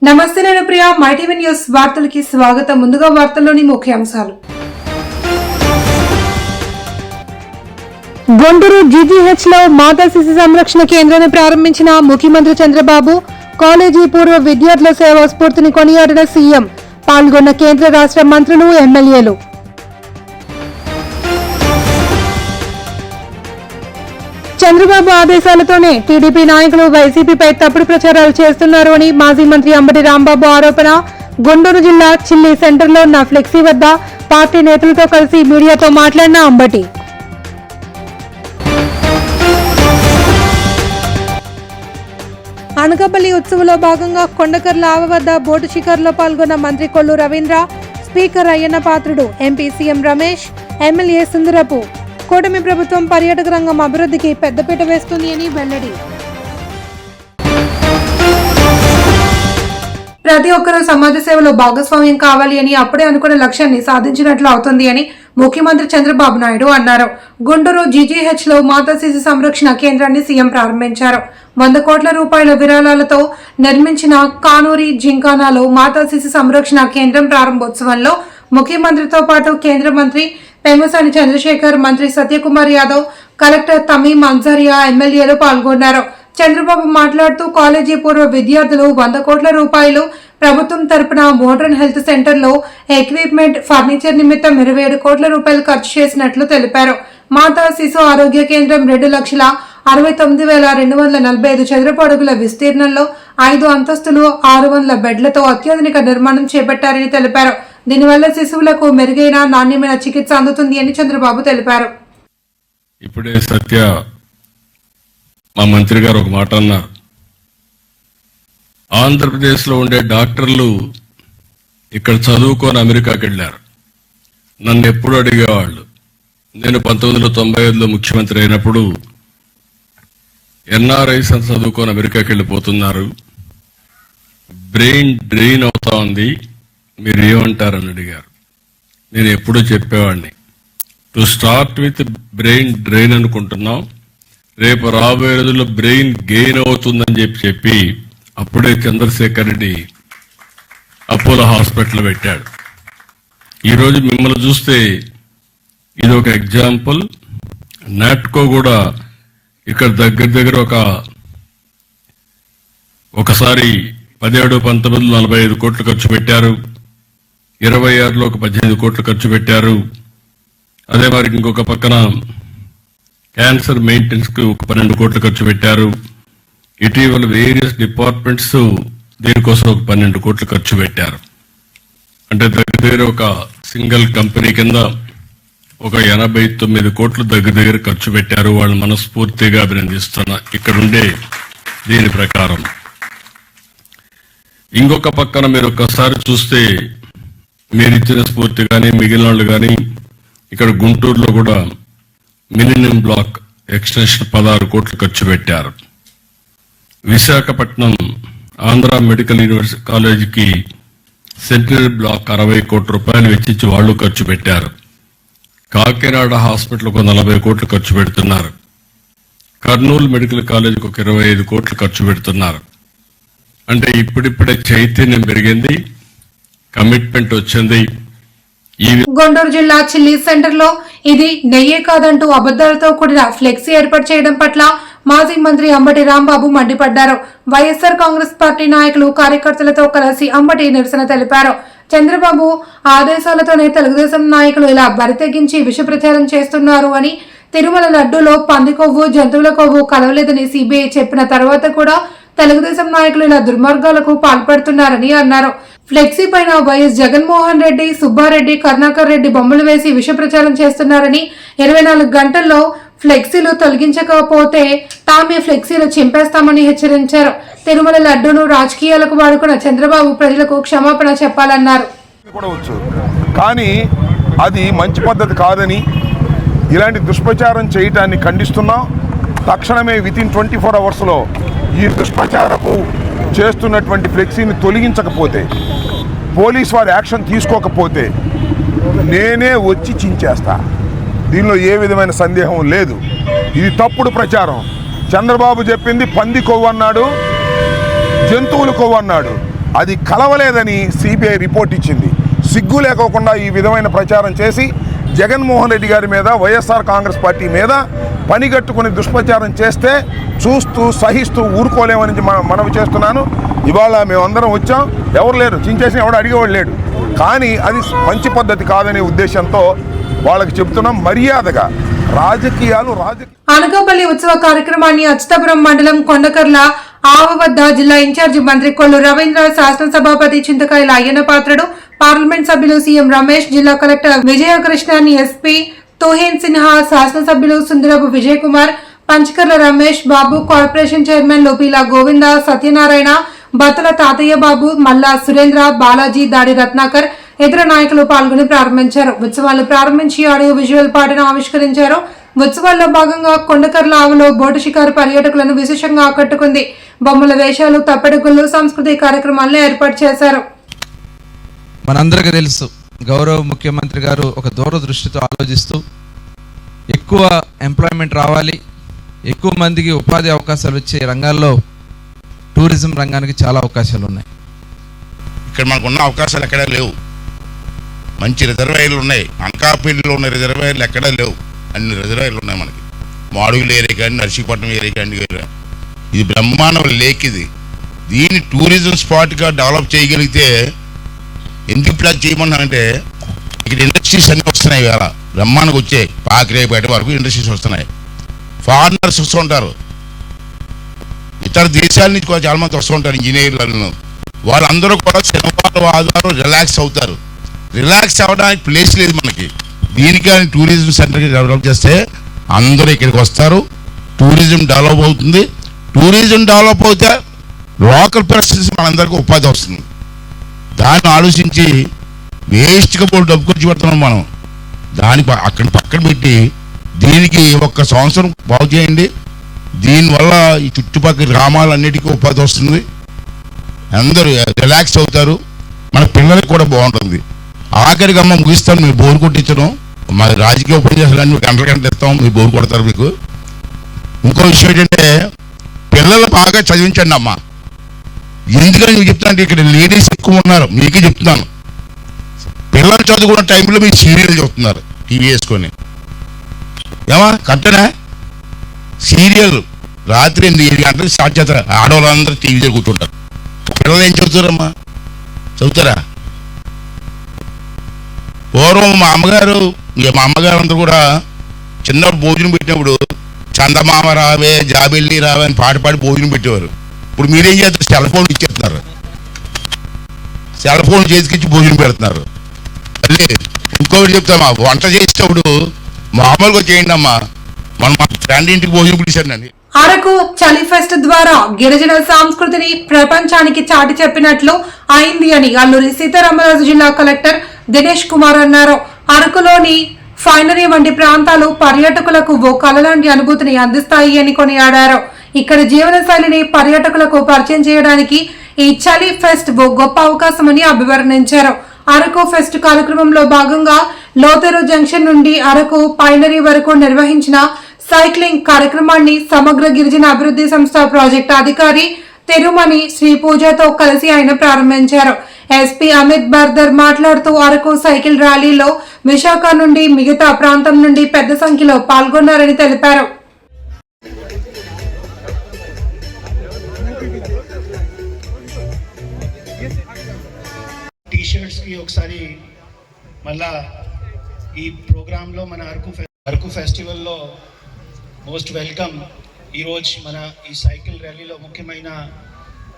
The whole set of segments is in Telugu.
నమస్తే నేను ప్రియా మైటీవీ న్యూస్ వార్తలకి స్వాగతం. ముందుగా వార్తల్లోని ముఖ్యాంశాలు. గుంటూరు జీజీహెచ్ లో మాతా శిశు సంరక్షణ కేంద్రాన్ని ప్రారంభించిన ముఖ్యమంత్రి చంద్రబాబు. కాలేజీ పూర్వ విద్యార్థుల సేవా స్ఫూర్తిని కొనియాడిన సీఎం. పాల్గొన్న కేంద్ర రాష్ట్ర మంత్రులు, ఎమ్మెల్యేలు. చంద్రబాబు ఆదేశాలతోనే టీడీపీ నాయకులు వైసీపీపై తప్పుడు ప్రచారాలు చేస్తున్నారు అని మాజీ మంత్రి అంబటి రాంబాబు ఆరోపణ. గుంటూరు జిల్లా చిల్లి సెంటర్లో ఉన్న ఫ్లెక్సీ వద్ద పార్టీ నేతలతో కలిసి మీడియాతో మాట్లాడిన అంబటి. అనకాపల్లి ఉత్సవంలో భాగంగా కొండకర్ల ఆవ వద్ద బోటు షికారులో పాల్గొన్న మంత్రి Kollu Ravindra, speaker Ayyanna Patrudu, MP CM Ramesh, MLA Sundarapu. కూటమి ప్రభుత్వం పర్యాటక రంగం అభివృద్ధికి పెద్దపీట వేస్తుంది అని వెల్లడి. ప్రతి ఒక్కరూ సమాజ సేవలో భాగస్వామ్యం కావాలి అని, అప్పుడే అనుకున్న లక్ష్యాన్ని సాధించినట్లు అవుతుంది అని ముఖ్యమంత్రి చంద్రబాబు నాయుడు అన్నారు. గుంటూరు జీజీహెచ్ లో మాతా శిశు సంరక్షణ కేంద్రాన్ని సీఎం ప్రారంభించారు. 100 కోట్ల రూపాయల విరాళాలతో నిర్మించిన కానూరి జింకానాలో మాతా శిశు సంరక్షణ కేంద్రం ప్రారంభోత్సవంలో ముఖ్యమంత్రితో పాటు కేంద్ర మంత్రి పెమ్మసాని చంద్రశేఖర్, మంత్రి సత్యకుమార్ యాదవ్, కలెక్టర్ తమీం అన్సారియా, ఎమ్మెల్యేలు పాల్గొన్నారు. చంద్రబాబు మాట్లాడుతూ కాలేజీ పూర్వ విద్యార్థులు 100 కోట్ల రూపాయలు ప్రభుత్వం తరపున మోడర్న్ హెల్త్ సెంటర్ లో ఎక్విప్మెంట్, ఫర్నిచర్ నిమిత్తం 27 కోట్ల రూపాయలు ఖర్చు చేసినట్లు తెలిపారు. మాతా శిశు ఆరోగ్య కేంద్రం 2,69,245 చదరపు అడుగుల విస్తీర్ణంలో 5 అంతస్తులు, 600 బెడ్లతో అత్యాధునిక నిర్మాణం చేపట్టారని తెలిపారు. దీనివల్ల శిశువులకు మెరుగైన నాణ్యమైన చికిత్స అందుతుంది అని చంద్రబాబు తెలిపారు. ఇప్పుడే సత్య మా మంత్రి గారు ఒక మాట అన్నారు. ఆంధ్రప్రదేశ్ లో ఉండే డాక్టర్లు ఇక్కడ చదువుకొని అమెరికాకి వెళ్ళారు. నన్ను ఎప్పుడు అడిగేవాళ్ళు. నేను 1995లో ముఖ్యమంత్రి అయినప్పుడు ఎన్ఆర్ఐస్ అని చదువుకొని అమెరికాకి వెళ్ళిపోతున్నారు, బ్రెయిన్ డ్రెయిన్ అవుతా ఉంది, మీరు ఏమంటారని అడిగారు. నేను ఎప్పుడూ చెప్పేవాడిని, to start with brain drain అనుకుంటున్నాం, రేపు రాబోయే రోజుల్లో బ్రెయిన్ గెయిన్ అవుతుందని చెప్పి అప్పుడే చంద్రశేఖర్ రెడ్డి అపోలో హాస్పిటల్ పెట్టాడు. ఈరోజు మిమ్మల్ని చూస్తే ఇది ఒక ఎగ్జాంపుల్. నాట్కో కూడా ఇక్కడ దగ్గర ఒకసారి 17, 19, 45 కోట్లు ఖర్చు పెట్టారు. 26లో ఒక 18 కోట్లు ఖర్చు పెట్టారు. అదే మరి ఇంకొక పక్కన క్యాన్సర్ మెయింటెనెన్స్ కు ఒక 12 కోట్లు ఖర్చు పెట్టారు. ఇటీవల వేరియస్ డిపార్ట్మెంట్స్ దీనికోసం ఒక 12 కోట్లు ఖర్చు పెట్టారు. అంటే దగ్గర ఒక సింగిల్ కంపెనీ కింద ఒక 89 కోట్లు దగ్గర ఖర్చు పెట్టారు. వాళ్ళు మనస్ఫూర్తిగా అభినందిస్తున్నా. ఇక్కడుండే దీని ప్రకారం ఇంకొక పక్కన మీరు ఒక్కసారి చూస్తే మీరిచ్చిన స్ఫూర్తి కానీ మిగిలిన వాళ్ళు కానీ ఇక్కడ గుంటూరులో కూడా మిలినియం బ్లాక్ ఎక్స్టెన్షన్ 16 కోట్లు ఖర్చు పెట్టారు. విశాఖపట్నం ఆంధ్ర మెడికల్ యూనివర్సిటీ కాలేజీకి సెంట్రల్ బ్లాక్ 60 కోట్ల రూపాయలు వెచ్చించి వాళ్ళు ఖర్చు పెట్టారు. కాకినాడ హాస్పిటల్ ఒక 40 కోట్లు ఖర్చు పెడుతున్నారు. కర్నూలు మెడికల్ కాలేజీకి ఒక 25 కోట్లు ఖర్చు పెడుతున్నారు. అంటే ఇప్పుడిప్పుడే చైతన్యం పెరిగింది, కమిట్మెంట్ వచ్చింది. గుంటూరు జిల్లా చిల్లి సెంటర్ లో ఇది నెయ్యే కాదంటూ అబద్దాలతో కూడిన ఫ్లెక్సీ ఏర్పాటు చేయడం పట్ల మాజీ మంత్రి అంబటి రాంబాబు మండిపడ్డారు. వైఎస్ఆర్ కాంగ్రెస్ పార్టీ నాయకులు, కార్యకర్తలతో కలిసి అంబటి నిరసన తెలిపారు. చంద్రబాబు ఆదేశాలతోనే తెలుగుదేశం నాయకులు ఇలా బరితెగించి విష ప్రచారం చేస్తున్నారు అని, తిరుమల లడ్డూలో పంది కొవ్వు, జంతువుల కొవ్వు కలవలేదని సిబిఐ చెప్పిన తర్వాత కూడా తెలుగుదేశం నాయకులు ఇలా దుర్మార్గాలకు పాల్పడుతున్నారని అన్నారు. ఫ్లెక్సీ పైన వైఎస్ జగన్మోహన్ రెడ్డి, సుబ్బారెడ్డి, కరుణాకర్ రెడ్డి బొమ్మలు వేసి విష ప్రచారం చేస్తున్నారని, 24 గంటల్లో ఫ్లెక్సీలు తొలగించకపోతే తామే ఫ్లెక్సీలు చింపేస్తామని హెచ్చరించారు. తిరుమల లడ్డూను రాజకీయాలకు వాడుకున్న చంద్రబాబు ప్రజలకు క్షమాపణ చెప్పాలన్నారు. కానీ అది మంచి పద్ధతి కాదని, ఇలాంటి దుష్ప్రచారం చేయటాన్ని ఖండిస్తున్నాం. తక్షణమే వితిన్ 24 అవర్స్లో ఈ దుష్ప్రచారపు చేస్తున్నటువంటి ఫ్లెక్సీని తొలగించకపోతే, పోలీస్ వారు యాక్షన్ తీసుకోకపోతే నేనే వచ్చి చించేస్తా. దీనిలో ఏ విధమైన సందేహం లేదు. ఇది తప్పుడు ప్రచారం. చంద్రబాబు చెప్పింది పంది కొవ్వు అన్నాడు, జంతువుల కొవ్వు అన్నాడు. అది కలవలేదని సిబిఐ రిపోర్ట్ ఇచ్చింది. సిగ్గు లేకోకుండా ఈ విధమైన ప్రచారం చేసి జగన్మోహన్ రెడ్డి గారి మీద, వైఎస్ఆర్ కాంగ్రెస్ పార్టీ మీద పనిగట్టుకుని దుష్ప్రచారం చేస్తే చూస్తూ సహిస్తూ ఊరుకోలేమని మనవి చేస్తున్నాను. ఇవాళ మేమందరం వచ్చాం, ఎవరు లేరు, చించేసిన ఎవడు అడిగేవాడు లేడు. కానీ అది మంచి పద్ధతి కాదనే ఉద్దేశంతో వాళ్ళకి చెప్తున్నాం. మర్యాదగా అనకాపల్లి ఉత్సవ కార్యక్రమాన్ని అచ్యుతాపురం మండలం కొండకర్ల ఆవ వద్ద జిల్లా ఇన్ఛార్జి మంత్రి కొల్లు రవీంద్ర, శాసనసభాపతి చింతకాయల అయ్యన్న పాత్రుడు, పార్లమెంట్ సభ్యులు సీఎం రమేష్, జిల్లా కలెక్టర్ విజయకృష్ణన్, ఎస్పీ తోహేన్ సిన్హా, శాసనసభ్యులు సుందరపు విజయ్ కుమార్, పంచకర్ల రమేష్ బాబు, కార్పొరేషన్ చైర్మన్ లోపీల గోవింద, సత్యనారాయణ, బత్తల తాతయ్య బాబు, మల్లా సురేంద్ర, బాలాజీ, దాడి రత్నాకర్, ఇతర నాయకులు పాల్గొని ప్రారంభించారు. ఉత్సవాలు ప్రారంభించి ఆడియో విజువల్ పాటను ఆవిష్కరించారు. ఉత్సవాల్లో భాగంగా కొండకర్ల ఆవులో బోటు షికారు పర్యాటకులను విశేషంగా ఆకట్టుకుంది. బొమ్మల వేషాలు, తప్పెడుగుళ్ళు, సాంస్కృతిక కార్యక్రమాలను ఏర్పాటు చేశారు. మనందరికీ తెలుసు, గౌరవ ముఖ్యమంత్రి గారు ఒక దూరదృష్టితో ఆలోచిస్తూ ఎక్కువ ఎంప్లాయ్మెంట్ రావాలి, ఎక్కువ మందికి ఉపాధి అవకాశాలు వచ్చే రంగాల్లో టూరిజం రంగానికి చాలా అవకాశాలు ఉన్నాయి. ఇక్కడ మనకున్న అవకాశాలు ఎక్కడా లేవు. మంచి రిజర్వాయర్లు ఉన్నాయి. అనకాపల్లిలో ఉన్న రిజర్వాయర్లు ఎక్కడా లేవు. అన్ని రిజర్వాయర్లు ఉన్నాయి మనకి. మాడుగుల ఏరియా కానీ, నర్సీపట్నం ఏరియా కానీ. ఇది బ్రహ్మాండం లేక్. దీన్ని టూరిజం స్పాట్గా డెవలప్ చేయగలిగితే ఎందుకు ప్లాన్ చేయమన్నానంటే ఇక్కడ ఇండస్ట్రీస్ అన్నీ వస్తున్నాయి. వేళ బ్రహ్మాండంగా వచ్చాయి. పాకిరేపేట వరకు ఇండస్ట్రీస్ వస్తున్నాయి. ఫారినర్స్ వస్తూ ఉంటారు, ఇతర దేశాల నుంచి కూడా చాలా మంది వస్తూ ఉంటారు. ఇంజనీర్లను వాళ్ళందరూ కూడా శనివారం ఆదివారం రిలాక్స్ అవుతారు. రిలాక్స్ అవ్వడానికి ప్లేస్ లేదు మనకి. దీనికి టూరిజం సెంటర్కి డెవలప్ చేస్తే అందరూ ఇక్కడికి వస్తారు. టూరిజం డెవలప్ అవుతుంది. టూరిజం డెవలప్ అవుతే లోకల్ పర్సన్స్ మనందరికీ ఉపాధి వస్తుంది. దాన్ని ఆలోచించి వేస్ట్గా పోయి డబ్బు ఖర్చు పెడుతున్నాం మనం. దాన్ని అక్కడ పక్కన పెట్టి దీనికి ఒక్క సంవత్సరం బాగు చేయండి. దీనివల్ల ఈ చుట్టుపక్కల గ్రామాలన్నిటికీ ఉపాధి వస్తుంది. అందరూ రిలాక్స్ అవుతారు. మన పిల్లలకు కూడా బాగుంటుంది. ఆఖరికి అమ్మ ముగిస్తాను, మీరు బోరు కొట్టించడం. మా రాజకీయ ఉపన్యాసాలన్నీ గంటలు ఇస్తాం, మీరు బోరు కొడతారు. మీకు ఇంకో విషయం ఏంటంటే పిల్లలు బాగా చదివించండి అమ్మ. ఎందుకని మీకు చెప్తాను అంటే ఇక్కడ లేడీస్ ఎక్కువ ఉన్నారు, మీకే చెప్తున్నాను. పిల్లలు చదువుకున్న టైంలో మీరు సీరియల్ చూస్తున్నారు టీవీ వేసుకొని. ఏమా కరెక్టేనా? సీరియల్ రాత్రి 8 గంటలకు స్టార్ట్ చేస్తారు. ఆడవాళ్ళందరూ టీవీ దగ్గర కూర్చుంటారు. పిల్లలు ఏం చదువుతారమ్మా? చదువుతారా? పూర్వం మా అమ్మగారు అందరూ కూడా చిన్నప్పుడు భోజనం పెట్టినప్పుడు చందమామ రావే, జాబిల్లి రావే అని పాడి భోజనం పెట్టేవారు. ఇప్పుడు మీరేం చేస్తారు? సెల్ ఫోన్ ఇచ్చేస్తున్నారు. సెల్ ఫోన్ చేతికిచ్చి భోజనం పెడుతున్నారు. మళ్ళీ ఇంకొకటి చెప్తామా, వంట చేసేటప్పుడు మామూలుగా చేయండి అమ్మా. మనం మా ఫ్రెండ్ ఇంటికి భోజనం పిలిచానండి. అరకు చలి ఫెస్ట్ ద్వారా గిరిజన సంస్కృతిని ప్రపంచానికి చాటి చెప్పినట్లు అయింది అని అల్లూరి సీతారామరాజు జిల్లా కలెక్టర్ దినేష్ కుమార్ అన్నారు. అరకులోని ఫైనరీ వంటి ప్రాంతాలు పర్యాటకులకు ఓ కలలాంటి అనుభూతిని అందిస్తాయి అని కొనియాడారు. ఇక్కడ జీవన శైలిని పర్యాటకులకు పరిచయం చేయడానికి ఈ చలి ఫెస్ట్ ఓ గొప్ప అవకాశమని అభివర్ణించారు. అరకు ఫెస్ట్ కార్యక్రమంలో భాగంగా లోతెరు జంక్షన్ నుండి అరకు పైనరీ వరకు నిర్వహించిన సైక్లింగ్ కార్యక్రమాన్ని సమగ్ర గిరిజన అభివృద్ధి సంస్థ ప్రాజెక్టు అధికారి తిరుమణి శ్రీ పూజతో కలిసి ఆయన ప్రారంభించారు. ఎస్పీ అమిత్ బర్దర్ మాట్లాడుతూ అరకు సైకిల్ ర్యాలీలో విశాఖ నుండి మిగతా ప్రాంతం నుండి పెద్ద సంఖ్యలో పాల్గొన్నారని తెలిపారు. టీషర్ట్స్ కి ఒకసారి మళ్ళా ఈ ప్రోగ్రామ్ లో మన అరకు ఫెస్టివల్లో మోస్ట్ వెల్కమ్. ఈరోజు మన ఈ సైకిల్ ర్యాలీలో ముఖ్యమైన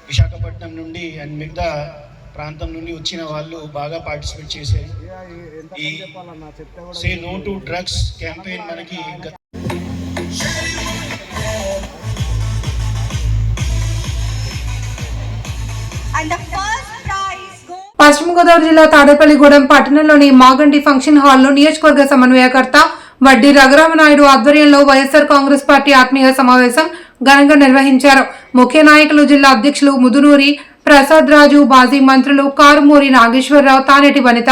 విశాఖపట్నం నుండి అండ్ మిగతా ప్రాంతం నుండి వచ్చిన వాళ్ళు బాగా పార్టిసిపేట్ చేశారు. ఈ say no to drugs campaign మనకి పశ్చిమ గోదావరి జిల్లా తాడేపల్లిగూడెం పట్టణంలోని మాగంటి ఫంక్షన్ హాల్లో నియోజకవర్గ సమన్వయకర్త వడ్డీ రఘురామనాయుడు ఆధ్వర్యంలో వైఎస్ఆర్ కాంగ్రెస్ పార్టీ ఆత్మీయ సమావేశం ఘనంగా నిర్వహించారు. ముఖ్య నాయకులు జిల్లా అధ్యక్షులు ముదునూరి ప్రసాద్ రాజు, మాజీ మంత్రులు కారుమూరి నాగేశ్వరరావు, తానేటి వనిత,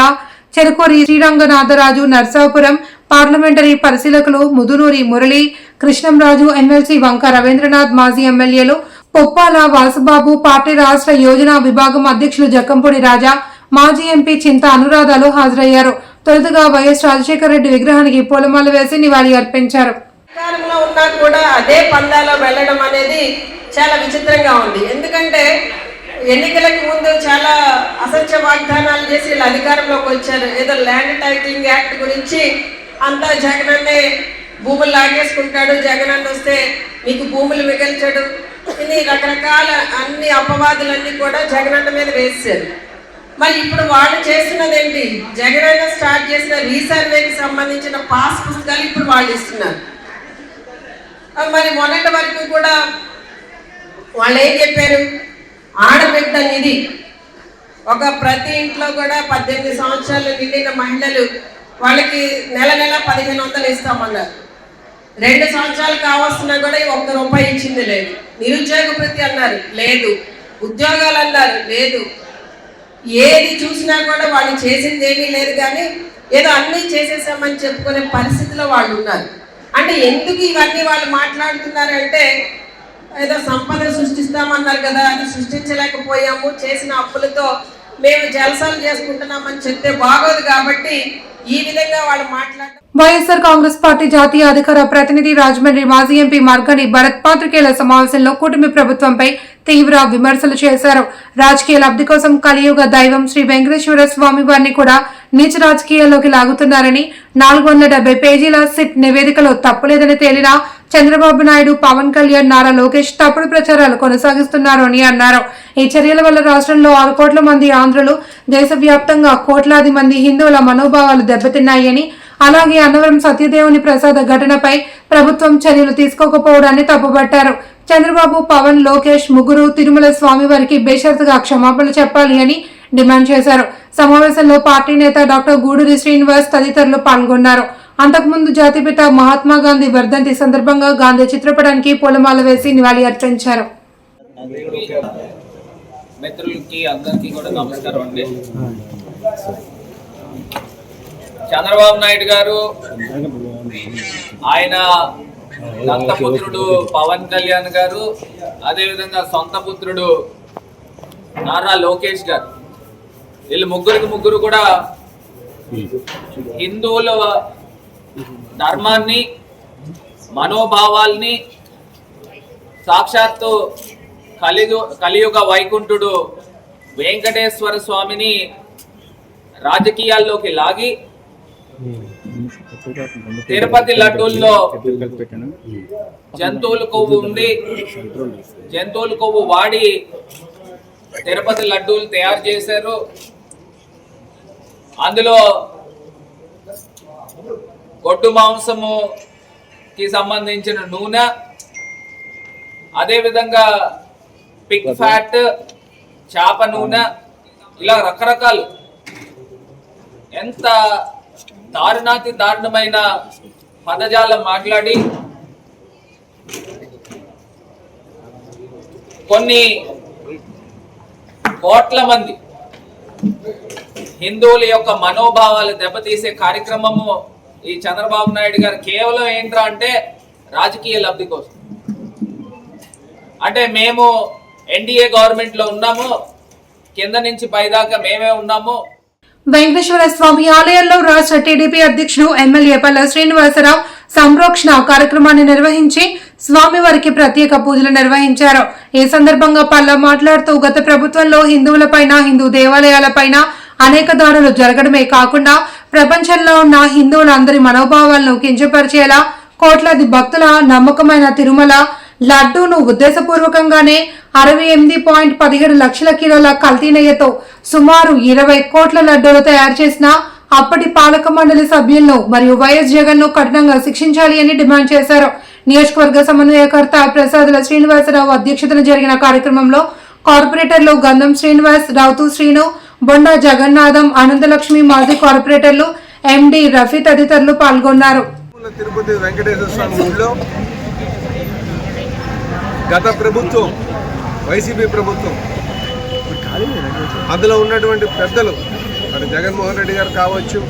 చెరుకూరి శ్రీరంగనాథరాజు, నర్సాపురం పార్లమెంటరీ పరిశీలకులు ముదునూరి మురళి, కృష్ణంరాజు, ఎమ్మెల్సీ వంక రవీంద్రనాథ్, మాజీ ఎమ్మెల్యేలు పొప్పాల వాసుబాబు పార్టీ రాష్ట్ర యోజన విభాగం అధ్యక్షులు జక్కంపూడి రాజా, మాజీ ఎంపీ చింత అనురాధాలు హాజరయ్యారు. తొలుతగా వైఎస్ రాజశేఖర రెడ్డి విగ్రహానికి పూలమాల వేసి నివాళి అర్పించారు. అధికారంలో ఉన్నా కూడా అదే పందాలో వెళ్ళడం అనేది చాలా విచిత్రంగా ఉంది. ఎందుకంటే ఎన్నికలకు ముందు చాలా అసత్య వాగ్దానాలు చేసి వీళ్ళు అధికారంలోకి వచ్చారు. ఏదో ల్యాండ్ టైటిలింగ్ యాక్ట్ గురించి అంతా జగనన్నే భూములు లాగేసుకుంటాడు, జగనన్న వస్తే మీకు భూములు మిగల్చాడు, ఇది రకరకాల అన్ని అపవాదులన్నీ కూడా జగనన్న మీద వేసారు. మరి ఇప్పుడు వాళ్ళు చేస్తున్నది ఏంటి? జగనన్న స్టార్ట్ చేసిన రీసర్వేకి సంబంధించిన పాస్ పుస్తకాలు ఇప్పుడు వాళ్ళు ఇస్తున్నారు. మరి మొన్నటి వరకు కూడా వాళ్ళు ఏం చెప్పారు? ఆడబిడ్డ నిధి, ఒక ప్రతి ఇంట్లో కూడా 18 సంవత్సరాలు నిండిన మహిళలు వాళ్ళకి నెల నెల 1500 ఇస్తామన్నారు. 2 సంవత్సరాలు కావస్తున్నా కూడా ₹1 ఇచ్చింది లేదు. నిరుద్యోగ భృతి అన్నారు, లేదు. ఉద్యోగాలు అన్నారు, లేదు. ఏది చూసినా కూడా వాళ్ళు చేసింది ఏమీ లేదు, కానీ ఏదో అన్నీ చేసేసామని చెప్పుకునే పరిస్థితిలో వాళ్ళు ఉన్నారు. అంటే ఎందుకు ఇవన్నీ వాళ్ళు మాట్లాడుతున్నారంటే, ఏదో సంపద సృష్టిస్తామన్నారు కదా, అది సృష్టించలేకపోయాము, చేసిన అప్పులతో మేము జలసాలు చేసుకుంటున్నామని చెప్తే బాగోదు. కాబట్టి ఈ విధంగా వాళ్ళు మాట్లాడారు. వైఎస్ఆర్ కాంగ్రెస్ పార్టీ జాతీయ అధికార ప్రతినిధి రాజమండ్రి మాజీ ఎంపీ మార్గని భరత్ పాత్రికేయుల సమావేశంలో కూటమి ప్రభుత్వంపై తీవ్ర విమర్శలు చేశారు. రాజకీయ లబ్ధి కోసం కలియుగ దైవం శ్రీ వెంకటేశ్వర స్వామి వారిని కూడా నీచ రాజకీయాల్లోకి లాగుతున్నారని, 470 పేజీల సిట్ నివేదికలో తప్పులేదని తేలినా చంద్రబాబు నాయుడు, పవన్ కళ్యాణ్, నారా లోకేష్ తప్పుడు ప్రచారాలు కొనసాగిస్తున్నారు అని అన్నారు. ఈ చర్యల వల్ల రాష్ట్రంలో 6 కోట్ల మంది ఆంధ్రులు, దేశవ్యాప్తంగా కోట్లాది మంది హిందువుల మనోభావాలు దెబ్బతిన్నాయని, అలాగే అన్నవరం సత్యదేవుని ప్రసాద ఘటనపై ప్రభుత్వం చర్యలు తీసుకోకపోవడాన్ని తప్పుపట్టారు. చంద్రబాబు, పవన్, లోకేష్ ముగ్గురు తిరుమల స్వామి వారికి బేషరతుగా క్షమాపణలు చెప్పాలి అని డిమాండ్ చేశారు. సమావేశంలో పార్టీ నేత డాక్టర్ గూడూరి శ్రీనివాస్ తదితరులు పాల్గొన్నారు. అంతకుముందు జాతిపిత మహాత్మా గాంధీ వర్ధంతి సందర్భంగా గాంధీ చిత్రపటానికి పూలమాల వేసి నివాళి అర్పించారు. మిత్రులకి అందరికీ కూడా నమస్కారం అండి. చంద్రబాబు నాయుడు గారు, ఆయన దత్తపుత్రుడు పవన్ కళ్యాణ్ గారు, అదేవిధంగా సొంత పుత్రుడు నారా లోకేష్ గారు, వీళ్ళు ముగ్గురు కూడా హిందువుల ధర్మాన్ని, మనోభావాల్ని, సాక్షాత్తు కలియుగ వైకుంఠుడు వెంకటేశ్వర స్వామిని రాజకీయాల్లోకి లాగి తిరుపతి లడ్డూల్లో జంతువుల కొవ్వు ఉంది, జంతువుల కొవ్వు వాడి తిరుపతి లడ్డూలు తయారు చేశారు. అందులో గొడ్డు మాంసముకి సంబంధించిన నూనె, అదేవిధంగా పిగ్ ఫ్యాట్, చేప నూనె, ఇలా రకరకాలు ఎంత దారుణాతి దారుణమైన పదజాలం మాట్లాడి కొన్ని కోట్ల మంది హిందువుల యొక్క మనోభావాలు దెబ్బతీసే కార్యక్రమము ఈ చంద్రబాబు నాయుడు గారు కేవలం ఏంట్రా అంటే రాజకీయ లబ్ధి కోసం. అంటే మేము ఎన్డీఏ గవర్నమెంట్ లో ఉన్నాము, కింద నుంచి పైదాకా మేమే ఉన్నాము. వెంకటేశ్వర స్వామి ఆలయంలో రాష్ట్ర టీడీపీ అధ్యక్షుడు ఎమ్మెల్యే పల్ల శ్రీనివాసరావు సంప్రోక్షణ కార్యక్రమాన్ని నిర్వహించి స్వామివారికి ప్రత్యేక పూజలు నిర్వహించారు. ఈ సందర్భంగా పల్ల మాట్లాడుతూ గత ప్రభుత్వంలో హిందువులపైన, హిందూ దేవాలయాలపైన అనేక దాడులు జరగడమే కాకుండా ప్రపంచంలో ఉన్న హిందువులందరి మనోభావాలను కించపరిచేలా కోట్లాది భక్తుల నమ్మకమైన తిరుమల లడ్డూను ఉద్దేశపూర్వకంగానే 68.17 లక్షల కిలోల కల్తీ నెయ్యితో సుమారు 20 కోట్ల లడ్డూలు తయారు చేసిన అప్పటి పాలక మండలి సభ్యులను మరియు వైఎస్ జగన్ ను కఠినంగా శిక్షించాలి అని డిమాండ్ చేశారు. నియోజకవర్గ సమన్వయకర్త ప్రసాదుల శ్రీనివాసరావు అధ్యక్షతన జరిగిన కార్యక్రమంలో కార్పొరేటర్లు గంధం శ్రీనివాస్, రావుతూ శ్రీను, బొండా జగన్నాథం, అనంతలక్ష్మి, మాజీ కార్పొరేటర్లు ఎండి రఫీ తదితరులు పాల్గొన్నారు. తిరుపతి వెంకటేశ్వర స్వామి గుడిలో గత ప్రభుత్వం, వైసీపీ ప్రభుత్వం, అందులో ఉన్నటువంటి పెద్దలు, మరి జగన్మోహన్ రెడ్డి గారు కావచ్చు,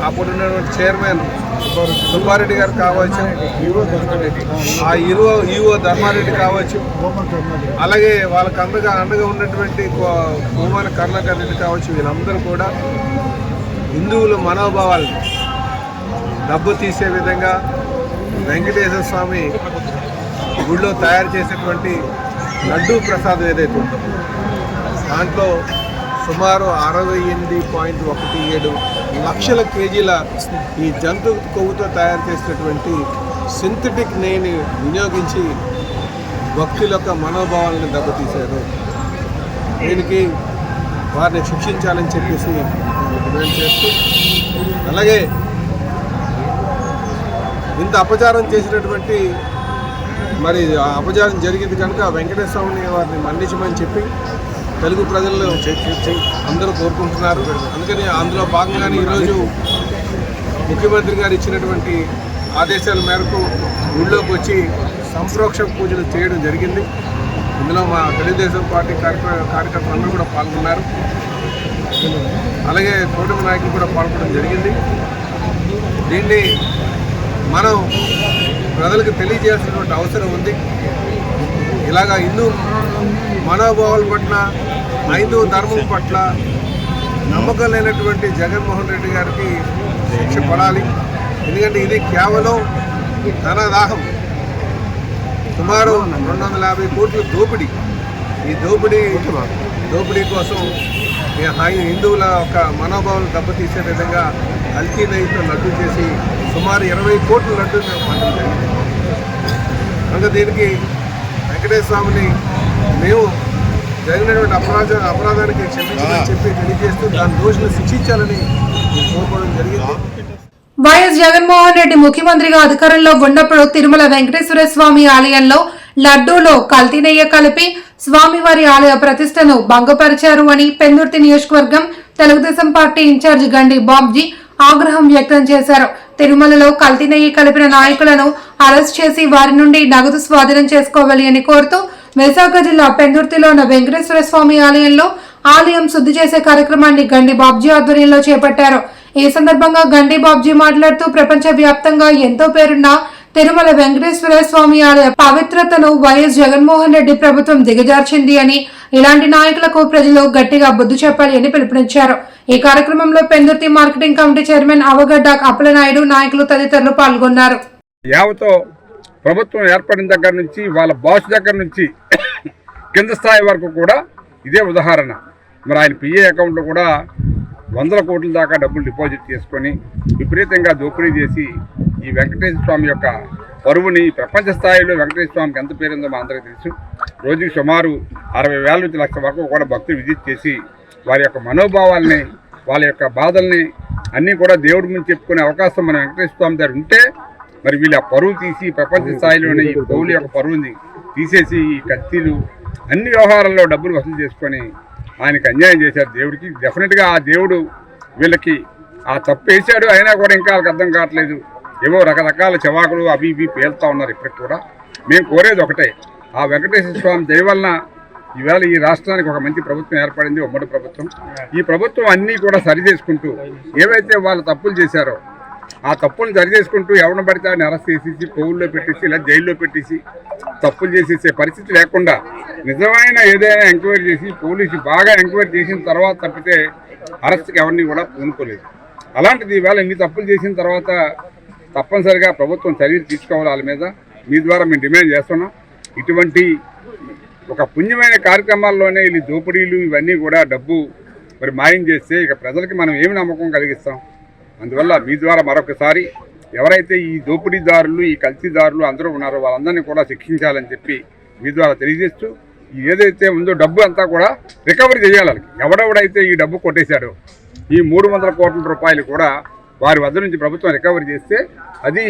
అప్పుడు ఉన్నటువంటి చైర్మన్ సుబ్బారెడ్డి గారు కావచ్చు, ఆ ఈవో ధర్మారెడ్డి కావచ్చు, అలాగే వాళ్ళకి అండగా ఉన్నటువంటి కోమాన కరుణాకర్ రెడ్డి కావచ్చు, వీళ్ళందరూ కూడా హిందువుల మనోభావాలను దెబ్బతీసే విధంగా వెంకటేశ్వర స్వామి గుడిలో తయారు చేసేటువంటి లడ్డూ ప్రసాదం ఏదైతే ఉందో దాంట్లో సుమారు 68.17 లక్షల కేజీల ఈ జంతు కొవ్వుతో తయారు చేసినటువంటి సింథటిక్ నెయ్యిని వినియోగించి భక్తుల యొక్క మనోభావాలను దెబ్బతీశారు. దీనికి వారిని శిక్షించాలని చెప్పేసి డిమాండ్ చేస్తూ, అలాగే ఇంత అపచారం చేసినటువంటి మరి ఆ అపచారం జరిగింది కనుక వెంకటేశ్వర స్వామిని వారిని మన్నించమని చెప్పి తెలుగు ప్రజలు అందరూ కోరుకుంటున్నారు. అందుకని అందులో భాగంగానే ఈరోజు ముఖ్యమంత్రి గారు ఇచ్చినటువంటి ఆదేశాల మేరకు ఊళ్ళోకి వచ్చి సంప్రోక్షణ పూజలు చేయడం జరిగింది. ఇందులో మా తెలుగుదేశం పార్టీ కార్యకర్తలు అందరూ కూడా పాల్గొన్నారు. అలాగే కూటమి నాయకులు కూడా పాల్గొనడం జరిగింది. దీన్ని మనం ప్రజలకు తెలియజేయాల్సినటువంటి అవసరం ఉంది. ఇలాగా హిందూ మనోభావాల పట్ల, హైందవ ధర్మం పట్ల నమ్మకం లేనటువంటి జగన్మోహన్ రెడ్డి గారికి శిక్ష పడాలి. ఎందుకంటే ఇది కేవలం ధనదాహం. సుమారు 250 కోట్ల దోపిడీ. ఈ దోపిడీ కోసం హిందువుల యొక్క మనోభావాలు దెబ్బతీసే విధంగా కల్తీ నెయ్యితో లడ్డు చేసి సుమారు 20 కోట్ల లడ్డు పంచడం జరిగింది. కనుక దీనికి వెంకటేశ్వర స్వామిని మేము జరిగినటువంటి అపరాధానికి క్షమించాలని చెప్పి తెలియజేస్తూ దాని దోషులు శిక్షించాలని కోరుకోవడం జరిగింది. వైఎస్ జగన్మోహన్ రెడ్డి ముఖ్యమంత్రిగా అధికారంలో ఉన్నప్పుడు తిరుమల వెంకటేశ్వర స్వామి ఆలయంలో లడ్డూలో కల్తీ నెయ్యి కలిపి స్వామివారి ఆలయ ప్రతిష్టను భంగపరిచారు అని పెందుర్తి నియోజకవర్గం తెలుగుదేశం పార్టీ ఇన్ఛార్జి గండి బాబ్జీ ఆగ్రహం వ్యక్తం చేశారు. తిరుమలలో కల్తీ నెయ్యి కలిపిన నాయకులను అరెస్ట్ చేసి వారి నుండి నగదు స్వాధీనం చేసుకోవాలి అని కోరుతూ విశాఖ జిల్లా పెందుర్తిలో ఉన్న వెంకటేశ్వర స్వామి ఆలయంలో ఆలయం శుద్ధి చేసే కార్యక్రమాన్ని గండి బాబ్జీ ఆధ్వర్యంలో చేపట్టారు. ఈ సందర్భంగా గండి బాబ్జీ మాట్లాడుతూ ప్రపంచ వ్యాప్తంగా ఎంతో పేరున్న తిరుమల వెంకటేశ్వర స్వామి ఆలయ పవిత్రతను వైఎస్ జగన్మోహన్ రెడ్డి ప్రభుత్వం దిగజార్చింది అని, ఇలాంటి నాయకులకు ప్రజలు గట్టిగా బుద్ధి చెప్పాలి అని పిలుపునిచ్చారు. ఈ కార్యక్రమంలో Pendurthi marketing committee chairman Avagadda Appalanaidu, నాయకులు తదితరులు పాల్గొన్నారు. యావతో ప్రభుత్వం ఏర్పడిన దగ్గర నుంచి వాళ్ళ బాస్ దగ్గర నుంచి కింద స్థాయి వరకు కూడా ఇదే ఉదాహరణ. మరి ఆయన పిఏ అకౌంట్లో కూడా 100 కోట్ల దాకా డబ్బులు డిపాజిట్ చేసుకొని విపరీతంగా దోపిడీ చేసి ఈ వెంకటేశ్వర స్వామి యొక్క పరువుని ప్రపంచ స్థాయిలో వెంకటేశ్వర స్వామికి ఎంత పేరుందో మా అందరికీ తెలుసు. రోజుకి సుమారు 60,000 నుంచి 1,00,000 వరకు కూడా భక్తులు విజిట్ చేసి వారి యొక్క మనోభావాల్ని, వాళ్ళ యొక్క బాధల్ని అన్నీ కూడా దేవుడి గురించి చెప్పుకునే అవకాశం మన వెంకటేశ్వర స్వామి దగ్గర ఉంటే, మరి వీళ్ళు ఆ పరువు తీసి ప్రపంచ స్థాయిలోనే ఈ పౌరుల యొక్క పరువుని తీసేసి ఈ కత్తిలు అన్ని వ్యవహారాల్లో డబ్బులు వసూలు చేసుకొని ఆయనకు అన్యాయం చేశారు. దేవుడికి డెఫినెట్గా ఆ దేవుడు వీళ్ళకి ఆ తప్పు వేశాడు. అయినా కూడా ఇంకా వాళ్ళకి అర్థం కావట్లేదు. ఏవో రకరకాల చవాకులు అవి ఇవి పేలుతూ ఉన్నారు. ఇప్పటికి కూడా మేము కోరేది ఒకటే, ఆ వెంకటేశ్వర స్వామి దయ వలన ఈవేళ ఈ రాష్ట్రానికి ఒక మంచి ప్రభుత్వం ఏర్పడింది, ఉమ్మడి ప్రభుత్వం. ఈ ప్రభుత్వం అన్నీ కూడా సరి చేసుకుంటూ ఏవైతే వాళ్ళు తప్పులు చేశారో ఆ తప్పులను సరి చేసుకుంటూ ఎవరిని పడితే ఆయన అరెస్ట్ చేసేసి కోవిల్లో పెట్టేసి ఇలా జైల్లో పెట్టేసి తప్పులు చేసేసే పరిస్థితి లేకుండా నిజమైన ఏదైనా ఎంక్వైరీ చేసి పోలీసు బాగా ఎంక్వైరీ చేసిన తర్వాత తప్పితే అరెస్ట్కి ఎవరిని కూడా పూనుకోలేదు. అలాంటిది ఈవేళ ఇన్ని తప్పులు చేసిన తర్వాత తప్పనిసరిగా ప్రభుత్వం చర్యలు తీసుకోవాలి వాళ్ళ మీద. మీ ద్వారా మేము డిమాండ్ చేస్తున్నాం. ఇటువంటి ఒక పుణ్యమైన కార్యక్రమాల్లోనే వీళ్ళు దోపిడీలు ఇవన్నీ కూడా డబ్బు మరి మాయం చేస్తే ఇక ప్రజలకి మనం ఏమి నమ్మకం కలిగిస్తాం? అందువల్ల మీ ద్వారా మరొకసారి ఎవరైతే ఈ దోపిడీదారులు, ఈ కల్తీదారులు అందరూ ఉన్నారో వాళ్ళందరినీ కూడా శిక్షించాలని చెప్పి మీ ద్వారా తెలియజేస్తూ, ఏదైతే ఉందో డబ్బు అంతా కూడా రికవరీ చేయాలి. ఎవడెవడైతే ఈ డబ్బు కొట్టేశాడో ఈ 300 కోట్ల రూపాయలు కూడా వారి వద్ద నుంచి ప్రభుత్వం రికవరీ చేస్తే అది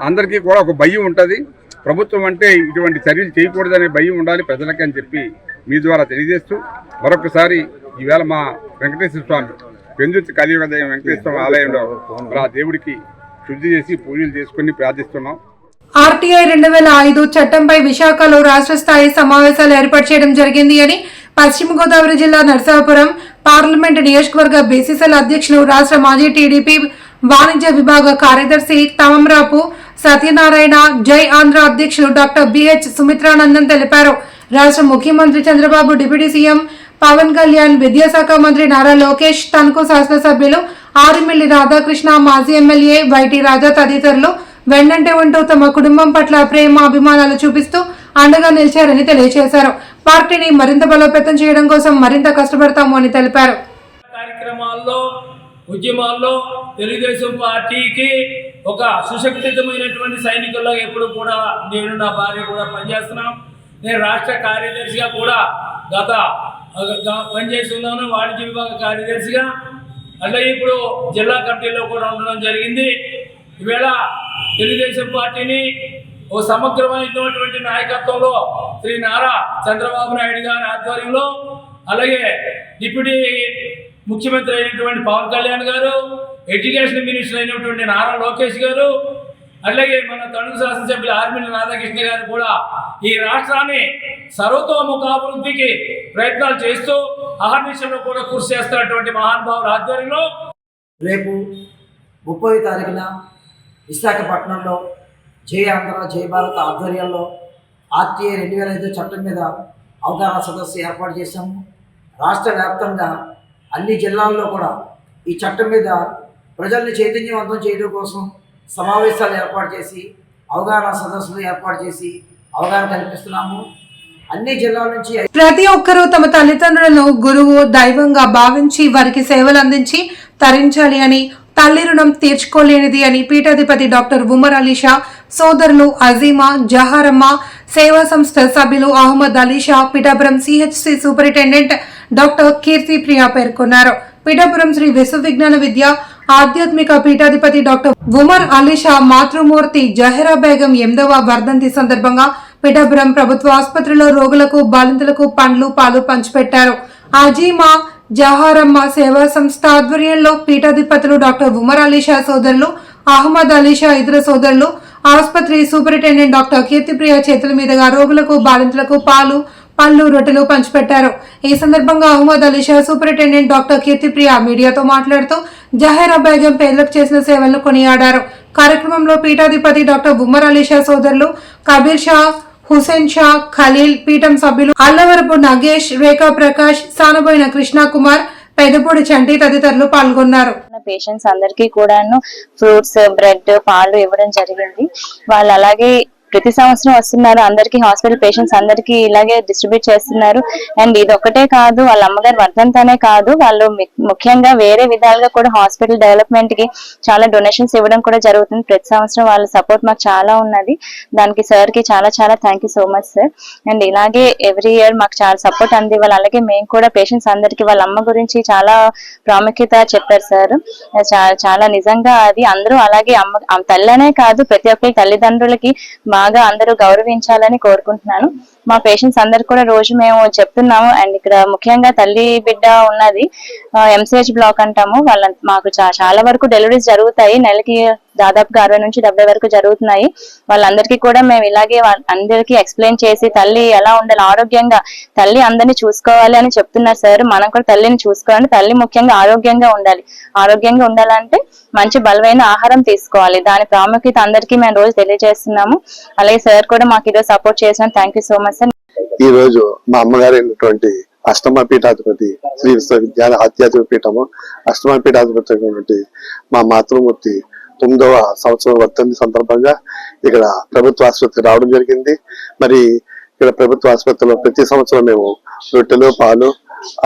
అందరికీ కూడా ఒక భయం ఉంటుంది. ప్రభుత్వం అంటే ఇటువంటి చర్యలు చేయకూడదనే భయం ఉండాలి ప్రజలకి అని చెప్పి మీ ద్వారా తెలియజేస్తూ, మరొకసారి ఈవేళ మా వెంకటేశ్వర స్వామి పెందుర్తి కలియుగ దైవం వెంకటేశ్వర ఆలయంలో ఆ దేవుడికి శుద్ధి చేసి పూజలు చేసుకుని ప్రార్థిస్తున్నాం. ఆర్టీఐ 2005 చట్టంపై విశాఖలో రాష్ట్ర స్థాయి సమావేశాలు ఏర్పాటు చేయడం జరిగింది అని పశ్చిమ గోదావరి జిల్లా నరసాపురం పార్లమెంటు నియోజకవర్గ బీసీసీఎల్ అధ్యక్షులు, రాష్ట్ర మాజీ టీడీపీ వాణిజ్య విభాగ కార్యదర్శి తమంరాపు సత్యనారాయణ, జై ఆంధ్ర అధ్యక్షులు డాక్టర్ బిహెచ్ సుమిత్రానందన్ తెలిపారు. రాష్ట్ర ముఖ్యమంత్రి చంద్రబాబు, డిప్యూటీ సీఎం పవన్ కళ్యాణ్, విద్యాశాఖ మంత్రి నారా లోకేష్, తణుకు శాసనసభ్యులు ఆరిమిల్లి రాధాకృష్ణ, మాజీ ఎమ్మెల్యే వైటి రాజా తదితరులు వెన్నంటే ఉంటూ తమ కుటుంబం పట్ల ప్రేమ అభిమానాలు చూపిస్తూ అండగా నిలిచారని తెలియజేశారు. పార్టీని మరింత బలోపేతం చేయడం కోసం మరింత కష్టపడతాము అని తెలిపారు. కార్యక్రమాల్లో, ఉద్యమాల్లో తెలుగుదేశం పార్టీకి ఒక సుశక్తితమైనటువంటి సైనికుల్లో ఎప్పుడు కూడా నేను, నా భార్య కూడా పనిచేస్తున్నాం. నేను రాష్ట్ర కార్యదర్శిగా కూడా గత పనిచేస్తున్నాను, వాణిజ్య విభాగ కార్యదర్శిగా. అలాగే ఇప్పుడు జిల్లా కమిటీలో కూడా ఉండడం జరిగింది. ఈవేళ తెలుగుదేశం పార్టీని ఓ సమగ్రమైనటువంటి నాయకత్వంలో శ్రీ నారా చంద్రబాబు నాయుడు గారి ఆధ్వర్యంలో, అలాగే డిప్యూటీ ముఖ్యమంత్రి అయినటువంటి పవన్ కళ్యాణ్ గారు, ఎడ్యుకేషన్ మినిస్టర్ అయినటువంటి నారా లోకేష్ గారు, అలాగే మన తణుకు శాసనసభ్యులు ఆర్మిల్లి రాధాకృష్ణ గారు కూడా ఈ రాష్ట్రాన్ని సర్వతోముఖాభివృద్ధికి ప్రయత్నాలు చేస్తూ అహర్నిశంలో కూడా కృషి చేస్తున్నటువంటి మహానుభావుల ఆధ్వర్యంలో రేపు 30వ తారీఖున విశాఖపట్నంలో జై ఆంధ్ర జై భారత్ ఆధ్వర్యంలో ఆర్టీఐ 2005 చట్టం మీద అవగాహన సదస్సు ఏర్పాటు చేశాము. రాష్ట్ర వ్యాప్తంగా అన్ని జిల్లాల్లో కూడా ఈ చట్టం మీద ప్రజల్ని చైతన్యవంతం చేయడం కోసం సమావేశాలు ఏర్పాటు చేసి, అవగాహన సదస్సులు ఏర్పాటు చేసి అవగాహన కల్పిస్తున్నాము. అన్ని జిల్లాల నుంచి ప్రతి ఒక్కరూ తమ తల్లిదండ్రులను గురువు, దైవంగా భావించి వారికి సేవలు అందించి తరించాలి అని, తల్లి రుణం తీర్చుకోలేనిది అని పీఠాధిపతి డాక్టర్ ఉమర్ అలీషా, సోదరులు అజీమా, జహారమ్మ, సేవా సంస్థ సభ్యులు Ahmed Alisha, Pithapuram CHC superintendent doctor Keerthi Priya పేర్కొన్నారు. పిఠాపురం శ్రీ విశ్వవిజ్ఞాన విద్య ఆధ్యాత్మిక పీఠాధిపతి డాక్టర్ ఉమర్ అలీషా మాతృమూర్తి జహరా బేగం 8వ వర్ధంతి సందర్భంగా పిఠాపురం ప్రభుత్వ ఆసుపత్రిలో రోగులకు, బాలింతలకు పండ్లు, పాలు పంచిపెట్టారు. అజీమా, జహారమ్మ సేవా సంస్థ ఆధ్వర్యంలో పీఠాధిపతులు డాక్టర్ ఉమర్ అలీషా, సోదరులు అహ్మద్ అలీషా, ఇతర సోదరులు, ఆసుపత్రి సూపరింటెండెంట్ డాక్టర్ కీర్తిప్రియ చేతుల మీదుగా రోగులకు, బాలింతలకు పాలు, పళ్ళు, రొట్టెలు పంచిపెట్టారు. ఈ సందర్భంగా అహ్మద్ అలీషా, సూపరింటెండెంట్ డాక్టర్ కీర్తిప్రియ మీడియాతో మాట్లాడుతూ జహరా బేగం పేదలకు చేసిన సేవలను కొనియాడారు. కార్యక్రమంలో పీఠాధిపతి డాక్టర్ ఉమర్ అలీషా, సోదరులు కబీర్ షా, హుసేన్ షా, ఖలీల్, పీఠం సభ్యులు అల్లవరపు నగేష్, రేఖా ప్రకాష్, సానబోయిన కృష్ణ కుమార్, పెదపూడి చంటి తదితరులు పాల్గొన్నారు. పేషెంట్స్ అందరికీ కూడాను ఫ్రూట్స్, బ్రెడ్, పాలు ఇవ్వడం జరిగింది. వాళ్ళు అలాగే ప్రతి సంవత్సరం వస్తున్నారు. అందరికి హాస్పిటల్ పేషెంట్స్ అందరికి ఇలాగే డిస్ట్రిబ్యూట్ చేస్తున్నారు. అండ్ ఇది ఒకటే కాదు, వాళ్ళ అమ్మగారు వర్ధంతనే కాదు, వాళ్ళు ముఖ్యంగా వేరే విధాలుగా కూడా హాస్పిటల్ డెవలప్మెంట్ కి చాలా డొనేషన్స్ ఇవ్వడం కూడా జరుగుతుంది. ప్రతి సంవత్సరం వాళ్ళ సపోర్ట్ మాకు చాలా ఉన్నది. దానికి సార్ కి చాలా చాలా thank you so much sir. And ఇలాగే ఎవ్రీ ఇయర్ మాకు చాలా సపోర్ట్ అందివ్వాలి. అలాగే మేము కూడా పేషెంట్స్ అందరికి వాళ్ళ అమ్మ గురించి చాలా ప్రాముఖ్యత చెప్పారు సార్. చాలా నిజంగా అది అందరూ అలాగే అమ్మ తల్లనే కాదు, ప్రతి ఒక్కరి తల్లిదండ్రులకి బాగా అందరూ గౌరవించాలని కోరుకుంటున్నాను. మా పేషెంట్స్ అందరు కూడా రోజు మేము చెప్తున్నాము. అండ్ ఇక్కడ ముఖ్యంగా తల్లి బిడ్డ ఉన్నది ఎంసీహెచ్ బ్లాక్ అంటాము. మాకు చాలా వరకు డెలివరీస్ జరుగుతాయి. నెలకి దాదాపుగా 60 నుంచి 70 వరకు జరుగుతున్నాయి. వాళ్ళందరికీ కూడా మేము ఇలాగే అందరికీ ఎక్స్ప్లెయిన్ చేసి తల్లి ఎలా ఉండాలి, ఆరోగ్యంగా తల్లి అందరినీ చూసుకోవాలి అని చెప్తున్నారు సార్. మనం కూడా తల్లిని చూసుకోవాలి. తల్లి ముఖ్యంగా ఆరోగ్యంగా ఉండాలి. ఆరోగ్యంగా ఉండాలంటే మంచి బలమైన ఆహారం తీసుకోవాలి. దాని ప్రాముఖ్యత అందరికీ మేము రోజు తెలియజేస్తున్నాము. అలాగే సార్ కూడా మాకు ఈరోజు సపోర్ట్ చేసిన thank you so much sir. ఈ రోజు మా అమ్మగారు అయినటువంటి అష్టమ పీఠాధిపతి శ్రీ విశ్వవిద్యాలయ ఆధ్యాత్మిక పీఠము అష్టమ పీఠాధిపతి అయినటువంటి మా మాతృమూర్తి 9వ సంవత్సరం వర్ధంతి సందర్భంగా ఇక్కడ ప్రభుత్వ ఆసుపత్రికి రావడం జరిగింది. మరి ఇక్కడ ప్రభుత్వ ఆసుపత్రిలో ప్రతి సంవత్సరం మేము రొట్టెలు, పాలు,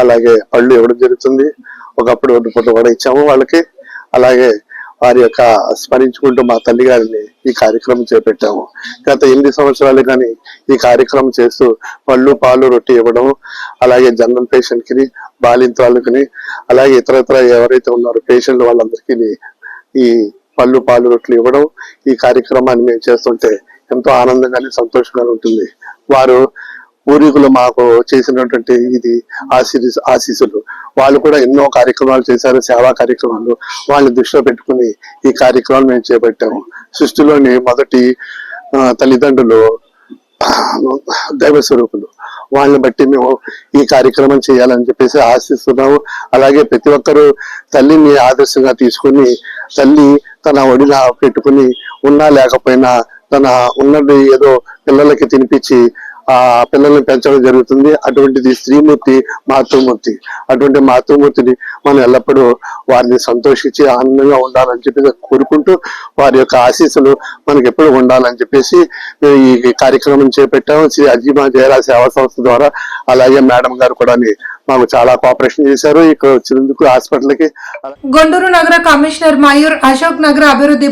అలాగే పళ్ళు ఇవ్వడం జరుగుతుంది. ఒకప్పుడు ఒడ్డుపొట్టు కూడా ఇచ్చాము వాళ్ళకి. అలాగే వారి యొక్క స్మరించుకుంటూ మా తల్లి గారిని ఈ కార్యక్రమం చేపట్టాము. గత 8 సంవత్సరాలు కానీ ఈ కార్యక్రమం చేస్తూ పళ్ళు, పాలు, రొట్టె ఇవ్వడం, అలాగే జనరల్ పేషెంట్ కి, బాలింతరాలకి, అలాగే ఇతరత్ర ఎవరైతే ఉన్నారో పేషెంట్లు వాళ్ళందరికీ ఈ పళ్ళు, పాలు, రొట్టెలు ఇవ్వడం, ఈ కార్యక్రమాన్ని మేము చేస్తుంటే ఎంతో ఆనందంగానే సంతోషంగా ఉంటుంది. వారు పూర్వీకులు మాకు చేసినటువంటి ఇది ఆశీస్సులు. వాళ్ళు కూడా ఎన్నో కార్యక్రమాలు చేశారు, సేవా కార్యక్రమాలు. వాళ్ళని దృష్టిలో పెట్టుకుని ఈ కార్యక్రమాలు మేము చేపట్టాము. సృష్టిలోని మొదటి తల్లిదండ్రులు దైవ స్వరూపులు. వాళ్ళని బట్టి మేము ఈ కార్యక్రమం చేయాలని చెప్పేసి ఆశిస్తున్నాము. అలాగే ప్రతి ఒక్కరూ తల్లిని ఆదర్శంగా తీసుకుని తల్లి తన ఒడిలా పెట్టుకుని ఉన్నా లేకపోయినా తన ఉన్నది ఏదో పిల్లలకి తినిపించి ఆ పిల్లల్ని పెంచడం జరుగుతుంది. అటువంటిది స్త్రీమూర్తి, మాతృమూర్తి. అటువంటి మాతృమూర్తిని మనం ఎల్లప్పుడూ వారిని సంతోషించి ఆనందంగా ఉండాలని చెప్పేసి కోరుకుంటూ వారి యొక్క ఆశీస్సులు మనకి ఎప్పుడు ఉండాలని చెప్పేసి ఈ కార్యక్రమం చేపట్టాము. శ్రీ అజీమా జయరా సేవా సంస్థ ద్వారా. అలాగే మేడం గారు కూడా మాకు చాలా కోఆపరేషన్ చేశారు ఇక్కడ వచ్చినందుకు హాస్పిటల్కి. గుంటూరు నగర కమిషనర్ మయూర్ అశోక్ నగర అభివృద్ధి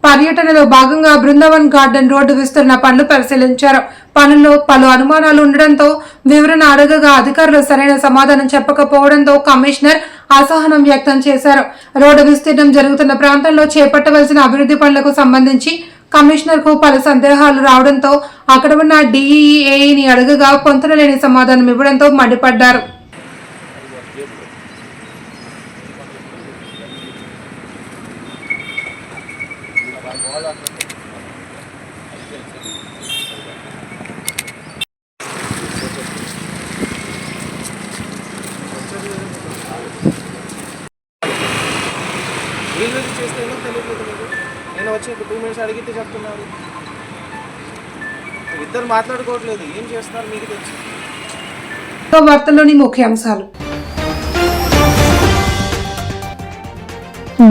పర్యటనలో భాగంగా బృందావన్ గార్డెన్ రోడ్డు విస్తరణ పనులు పరిశీలించారు. పనుల్లో పలు అనుమానాలు ఉండడంతో వివరణ అడగగా అధికారులు సరైన సమాధానం చెప్పకపోవడంతో కమిషనర్ అసహనం వ్యక్తం చేశారు. రోడ్డు విస్తీర్ణం జరుగుతున్న ప్రాంతంలో చేపట్టవలసిన అభివృద్ధి పనులకు సంబంధించి కమిషనర్ కు పలు సందేహాలు రావడంతో అక్కడ ఉన్న DEAని అడగగా పొంతనలేని సమాధానం ఇవ్వడంతో మండిపడ్డారు. నేను వచ్చి 2 minutes అడిగితే చెప్తున్నారు. ఇద్దరు మాట్లాడుకోవట్లేదు. ఏం చేస్తున్నారు మీకు తెలుసు. వార్తల్లోని ముఖ్యాంశాలు.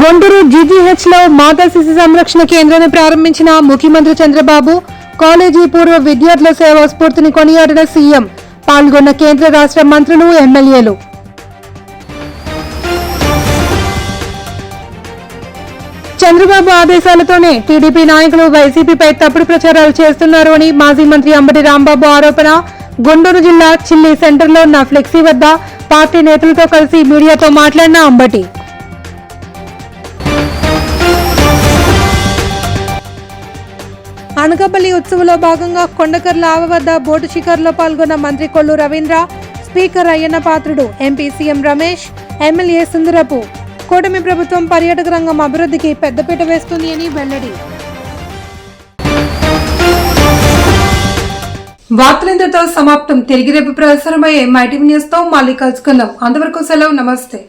గుంటూరు GGH లో మాతా శిశు సంరక్షణ కేంద్రాన్ని ప్రారంభించిన ముఖ్యమంత్రి చంద్రబాబు. కాలేజీ పూర్వ విద్యార్థుల సేవా స్ఫూర్తిని కొనియాడిన సీఎం. పాల్గొన్న కేంద్ర రాష్ట్ర మంత్రులు, ఎమ్మెల్యేలు. చంద్రబాబు ఆదేశాలతోనే టీడీపీ నాయకులు వైసీపీపై తప్పుడు ప్రచారాలు చేస్తున్నారు అని మాజీ మంత్రి అంబటి రాంబాబు ఆరోపణ. గుంటూరు జిల్లా చిల్లి సెంటర్లో ఉన్న ఫ్లెక్సీ వద్ద పార్టీ నేతలతో కలిసి మీడియాతో మాట్లాడిన అంబటి. అనకాపల్లి ఉత్సవంలో భాగంగా కొండకర్ల ఆవ వద్ద బోటు షికారులో పాల్గొన్న మంత్రి Kollu Ravindra, speaker Ayyanna Patrudu, MP CM Ramesh, MLA Sundarapu. కూటమి ప్రభుత్వం పర్యాటక రంగం అభివృద్ధికి పెద్దపీట వేస్తుంది అని వెల్లడి. వార్తలింతతో సమాప్తం. తిరిగి రేపు ప్రసారమయ్యే మైటీవీ న్యూస్ తో మళ్ళీ కలుసుకుందాం. అంతవరకు సెలవు. నమస్తే.